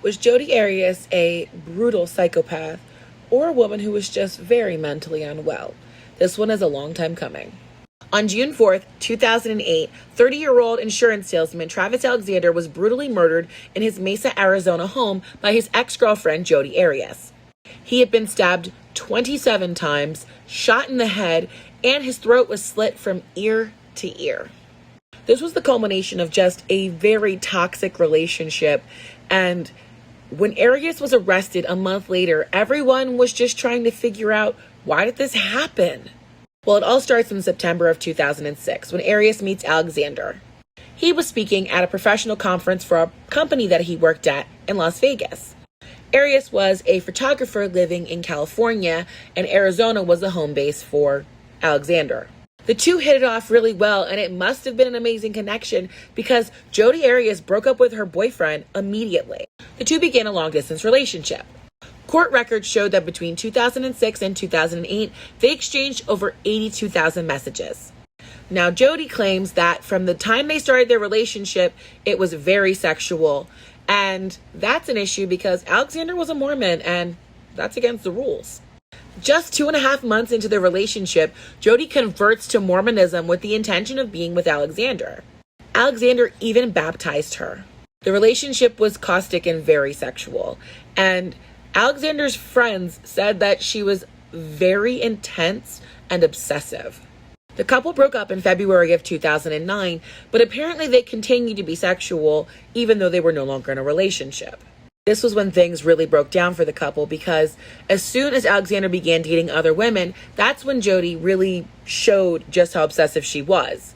Was Jodi Arias a brutal psychopath or a woman who was just very mentally unwell? This one is a long time coming. On June 4th, 2008, 30-year-old insurance salesman Travis Alexander was brutally murdered in his Mesa, Arizona home by his ex-girlfriend, Jodi Arias. He had been stabbed 27 times, shot in the head, and his throat was slit from ear to ear. This was the culmination of just a very toxic relationship, and when Arias was arrested a month later, everyone was just trying to figure out, why did this happen? Well, it all starts in September of 2006 when Arias meets Alexander. He was speaking at a professional conference for a company that he worked at in Las Vegas. Arias was a photographer living in California, and Arizona was the home base for Alexander. The two hit it off really well, and it must have been an amazing connection because Jodi Arias broke up with her boyfriend immediately. The two began a long-distance relationship. Court records showed that between 2006 and 2008, they exchanged over 82,000 messages. Now, Jodi claims that from the time they started their relationship, it was very sexual. And that's an issue because Alexander was a Mormon, and that's against the rules. Just 2.5 months into their relationship, Jodi converts to Mormonism with the intention of being with Alexander. Alexander even baptized her. The relationship was caustic and very sexual, and Alexander's friends said that she was very intense and obsessive. The couple broke up in February of 2009, but apparently they continued to be sexual even though they were no longer in a relationship. This was when things really broke down for the couple because as soon as Alexander began dating other women, that's when Jodi really showed just how obsessive she was.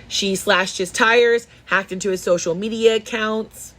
She slashed his tires, hacked into his social media accounts.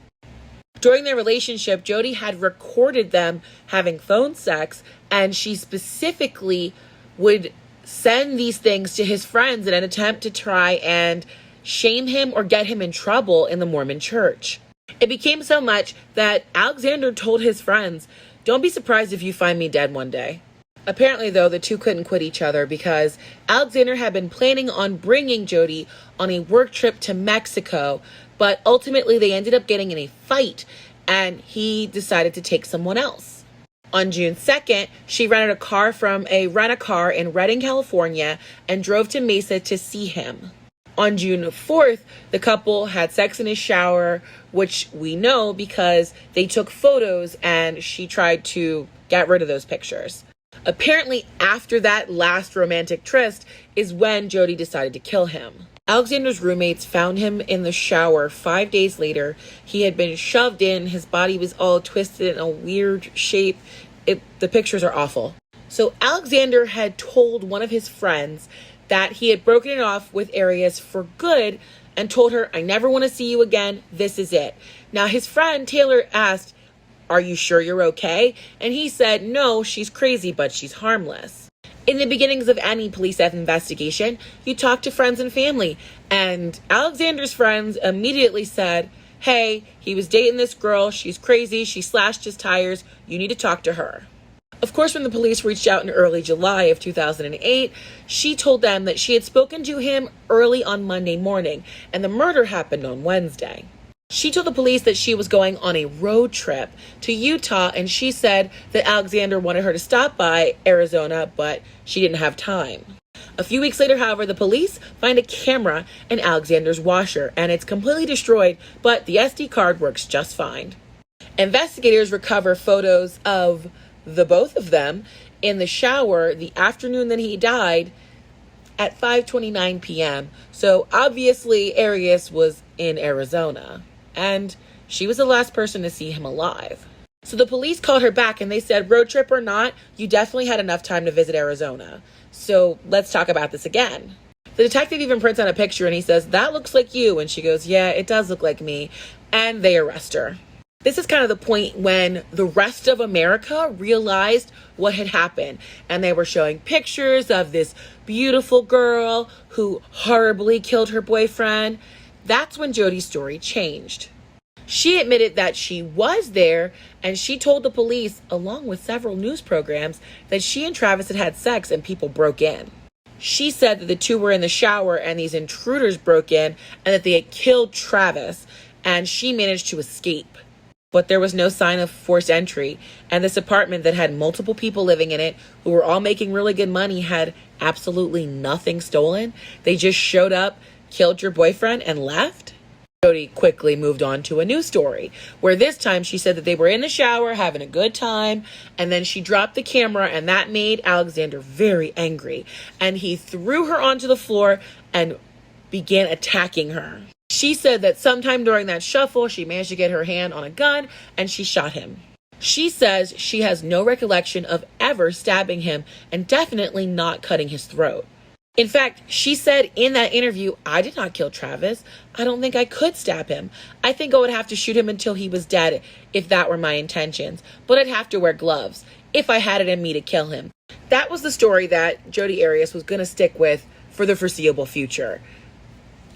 During their relationship, Jodi had recorded them having phone sex, and she specifically would send these things to his friends in an attempt to try and shame him or get him in trouble in the Mormon church. It became so much that Alexander told his friends, "Don't be surprised if you find me dead one day." Apparently, though, the two couldn't quit each other because Alexander had been planning on bringing Jodi on a work trip to Mexico, but ultimately they ended up getting in a fight and he decided to take someone else. On June 2nd, she rented a car from a rent-a-car in Redding, California, and drove to Mesa to see him. On June 4th, the couple had sex in his shower, which we know because they took photos and she tried to get rid of those pictures. Apparently, after that last romantic tryst is when Jodi decided to kill him. Alexander's roommates found him in the shower 5 days later. He had been shoved in. His body was all twisted in a weird shape. The pictures are awful. So Alexander had told one of his friends that he had broken it off with Arias for good and told her, "I never want to see you again. This is it." Now, his friend Taylor asked, "Are you sure you're okay?" And he said, "No, she's crazy, but she's harmless." In the beginnings of any police investigation, you talk to friends and family. And Alexander's friends immediately said, "Hey, he was dating this girl. She's crazy. She slashed his tires. You need to talk to her." Of course, when the police reached out in early July of 2008, she told them that she had spoken to him early on Monday morning, and the murder happened on Wednesday. She told the police that she was going on a road trip to Utah, and she said that Alexander wanted her to stop by Arizona, but she didn't have time. A few weeks later, however, the police find a camera in Alexander's washer, and it's completely destroyed, but the SD card works just fine. Investigators recover photos of the both of them in the shower the afternoon that he died at 5:29 p.m. So obviously Arias was in Arizona, and she was the last person to see him alive. So the police called her back and they said, "Road trip or not, you definitely had enough time to visit Arizona. So let's talk about this again." The detective even prints out a picture and he says, "That looks like you." And she goes, "Yeah, it does look like me." And they arrest her. This is kind of the point when the rest of America realized what had happened. And they were showing pictures of this beautiful girl who horribly killed her boyfriend. That's when Jodi's story changed. She admitted that she was there, and she told the police, along with several news programs, that she and Travis had had sex and people broke in. She said that the two were in the shower and these intruders broke in and that they had killed Travis, and she managed to escape. but there was no sign of forced entry. And this apartment that had multiple people living in it who were all making really good money had absolutely nothing stolen. They just showed up, killed your boyfriend, and left. Jodi quickly moved on to a new story, where this time she said that they were in the shower having a good time, and then she dropped the camera, and that made Alexander very angry. And he threw her onto the floor and began attacking her. She said that sometime during that shuffle, she managed to get her hand on a gun and she shot him. She says she has no recollection of ever stabbing him and definitely not cutting his throat. In fact, she said in that interview, "I did not kill Travis. I don't think I could stab him. I think I would have to shoot him until he was dead if that were my intentions. But I'd have to wear gloves if I had it in me to kill him." That was the story that Jodi Arias was going to stick with for the foreseeable future.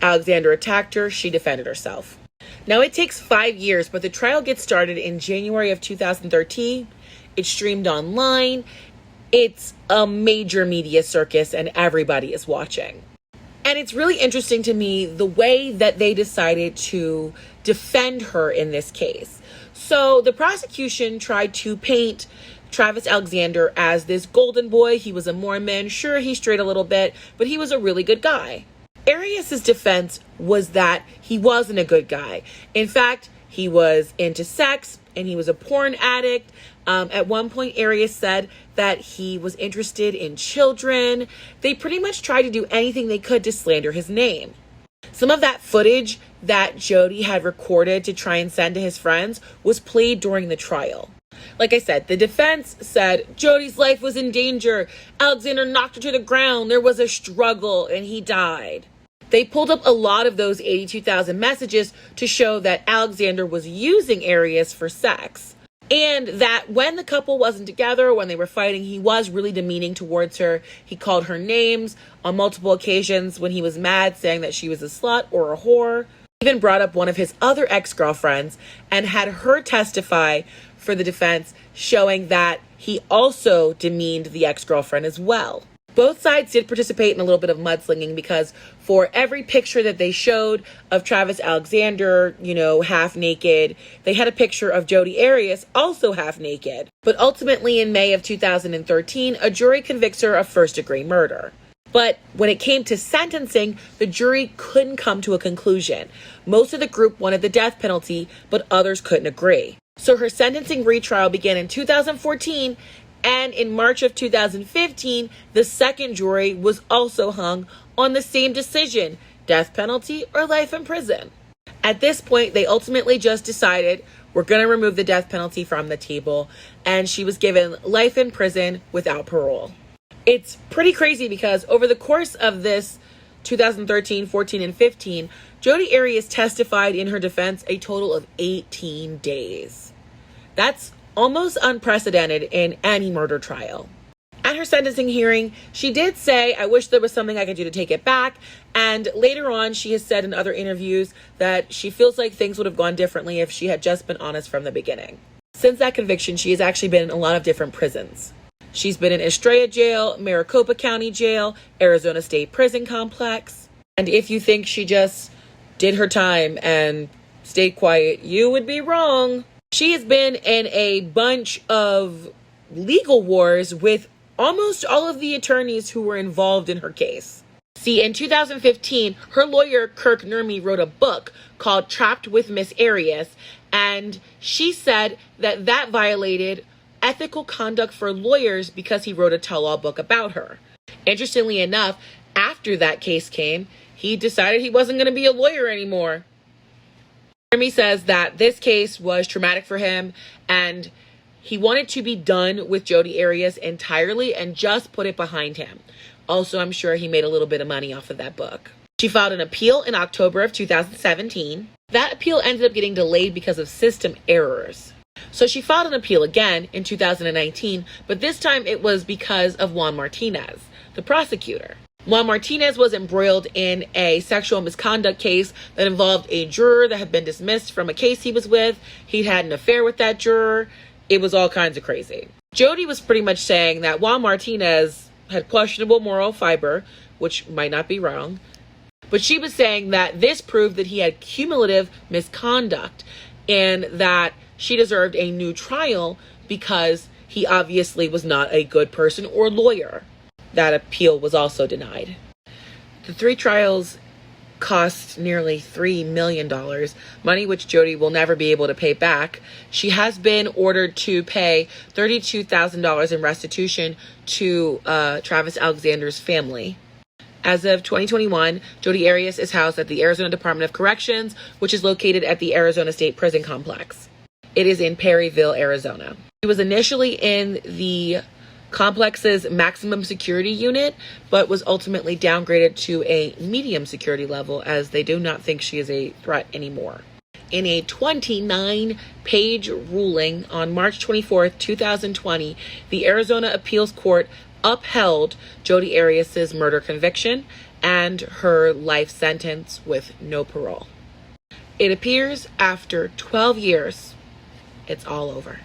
Alexander attacked her. She defended herself. Now, it takes 5 years, but the trial gets started in January of 2013. It's streamed online. It's a major media circus and everybody is watching. And it's really interesting to me the way that they decided to defend her in this case. So the prosecution tried to paint Travis Alexander as this golden boy. He was a Mormon. Sure, he strayed a little bit, but he was a really good guy. Arias' defense was that he wasn't a good guy. In fact, he was into sex and he was a porn addict. At one point, Arias said that he was interested in children. They pretty much tried to do anything they could to slander his name. Some of that footage that Jodi had recorded to try and send to his friends was played during the trial. Like I said, the defense said Jodi's life was in danger. Alexander knocked her to the ground. There was a struggle and he died. They pulled up a lot of those 82,000 messages to show that Alexander was using Arias for sex. And that when the couple wasn't together, when they were fighting, he was really demeaning towards her. He called her names on multiple occasions when he was mad, saying that she was a slut or a whore. He even brought up one of his other ex-girlfriends and had her testify for the defense, showing that he also demeaned the ex-girlfriend as well. Both sides did participate in a little bit of mudslinging because for every picture that they showed of Travis Alexander, half naked, they had a picture of Jodi Arias also half naked. But ultimately in May of 2013, a jury convicts her of first-degree murder. But when it came to sentencing, the jury couldn't come to a conclusion. Most of the group wanted the death penalty, but others couldn't agree. So her sentencing retrial began in 2014, and in March of 2015, the second jury was also hung on the same decision, death penalty or life in prison. At this point, they ultimately just decided, we're going to remove the death penalty from the table, and she was given life in prison without parole. It's pretty crazy because over the course of this 2013, 14, and 15, Jodi Arias testified in her defense a total of 18 days. That's almost unprecedented in any murder trial. At her sentencing hearing, she did say, "I wish there was something I could do to take it back." And later on, she has said in other interviews that she feels like things would have gone differently if she had just been honest from the beginning. Since that conviction, she has actually been in a lot of different prisons. She's been in Estrella Jail, Maricopa County Jail, Arizona State Prison Complex. And if you think she just did her time and stayed quiet, you would be wrong. She has been in a bunch of legal wars with almost all of the attorneys who were involved in her case. See, in 2015, her lawyer, Kirk Nurmi, wrote a book called Trapped with Miss Arias, and she said that that violated ethical conduct for lawyers because he wrote a tell-all book about her. Interestingly enough, after that case came, he decided he wasn't going to be a lawyer anymore. Jeremy says that this case was traumatic for him and he wanted to be done with Jodi Arias entirely and just put it behind him. Also, I'm sure he made a little bit of money off of that book. She filed an appeal in October of 2017. That appeal ended up getting delayed because of system errors. So she filed an appeal again in 2019, but this time it was because of Juan Martinez, the prosecutor. Juan Martinez was embroiled in a sexual misconduct case that involved a juror that had been dismissed from a case he was with. He'd had an affair with that juror. It was all kinds of crazy. Jodi was pretty much saying that Juan Martinez had questionable moral fiber, which might not be wrong, but she was saying that this proved that he had cumulative misconduct and that she deserved a new trial because he obviously was not a good person or lawyer. That appeal was also denied. The 3 trials cost nearly $3 million, money which Jodi will never be able to pay back. She has been ordered to pay $32,000 in restitution to Travis Alexander's family. As of 2021, Jodi Arias is housed at the Arizona Department of Corrections, which is located at the Arizona State Prison Complex. It is in Perryville, Arizona. She was initially in the complex's maximum security unit, but was ultimately downgraded to a medium security level as they do not think she is a threat anymore. In a 29-page ruling on March 24th, 2020, the Arizona Appeals Court upheld Jodi Arias' murder conviction and her life sentence with no parole. It appears after 12 years, it's all over.